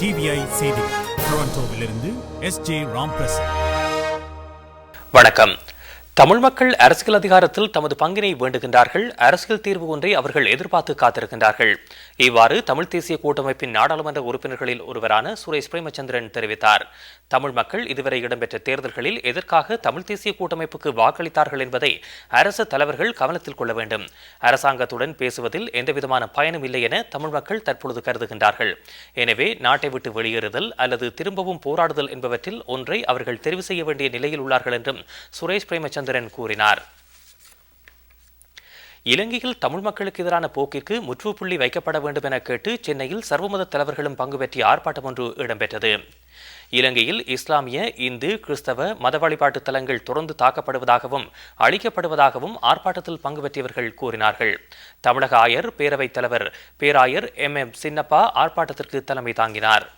TVI செய்திகள் டொரண்டோவிலிருந்து S J. Ramprasad. வணக்கம். தமிழ் மக்கள் அரசியல் அதிகாரத்தில் தமது பங்கினை வேண்டுகின்றார்கள். அரசியல் தீர்வு ஒன்றை அவர்கள் எதிர்பார்த்து காத்திருக்கின்றார்கள். இவ்வாறு தமிழ் தேசிய கூட்டமைப்பின் நாடாளுமன்ற உறுப்பினர்களில் ஒருவரான சுரேஷ் பிரேமச்சந்திரன் தெரிவித்தார். தமிழ் மக்கள் இதுவரை இடம்பெற்ற தேர்தல்களில் எதற்காக தமிழ் தேசிய கூட்டமைப்புக்கு வாக்களித்தார்கள் என்பதை அரசு தலைவர்கள் கவனத்தில் கொள்ள வேண்டும். அரசாங்கத்துடன் பேசுவதில் எந்தவிதமான பயனும் இல்லை என தமிழ் மக்கள் தற்பொழுது கருதுகின்றார்கள். எனவே நாட்டை விட்டு வெளியேறுதல் அல்லது திரும்பவும் போராடுதல் என்பவற்றில் ஒன்றை அவர்கள் தெரிவு செய்ய வேண்டிய நிலையில் உள்ளார்கள் என்றும் சுரேஷ் பிரேமச்சந்திரன் கூறினார். இலங்கையில் தமிழ் மக்களுக்கு எதிரான போக்கிற்கு முற்றுப்புள்ளி வைக்கப்பட வேண்டும் என கேட்டு சென்னையில் சர்வமத தலைவர்களும் பங்கு பெற்றிய ஆர்ப்பாட்டம் ஒன்று இடம்பெற்றது. இலங்கையில் இஸ்லாமிய, இந்து, கிறிஸ்தவ மத வழிபாட்டு தலங்கள் தொடர்ந்து தாக்கப்படுவதாகவும் அழிக்கப்படுவதாகவும் ஆர்ப்பாட்டத்தில் பங்கு பெற்றவர்கள் கூறினார்கள். தமிழக ஆயர் பேரவைத் தலைவர் பேராயர் M.M. சின்னப்பா ஆர்ப்பாட்டத்திற்கு தலைமை தாங்கினார்.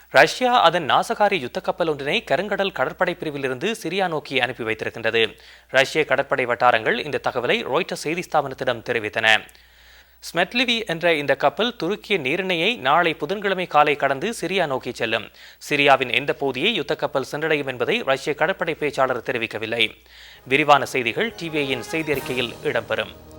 ரஷ்யா அதன் நாசகாரி யுத்த கப்பல் ஒன்றினை கருங்கடல் கடற்படை பிரிவில் இருந்து சிரியா நோக்கி அனுப்பி வைத்திருக்கின்றது. ரஷ்ய கடற்படை வட்டாரங்கள் இந்த தகவலை ராய்ட்டர்ஸ் செய்தி ஸ்தாபனத்திடம் தெரிவித்தன. ஸ்மெட்லிவி என்ற இந்த கப்பல் துருக்கிய நீரிணையை நாளை புதன்கிழமை காலை கடந்து சிரியா நோக்கி செல்லும். சிரியாவின் எந்த பகுதியை யுத்த கப்பல் சென்றடையும் என்பதை ரஷ்ய கடற்படை பேச்சாளர் தெரிவிக்கவில்லை. விரிவான செய்திகள் டிவிஐயின் செய்தி அறிக்கையில் இடம்பெறும்.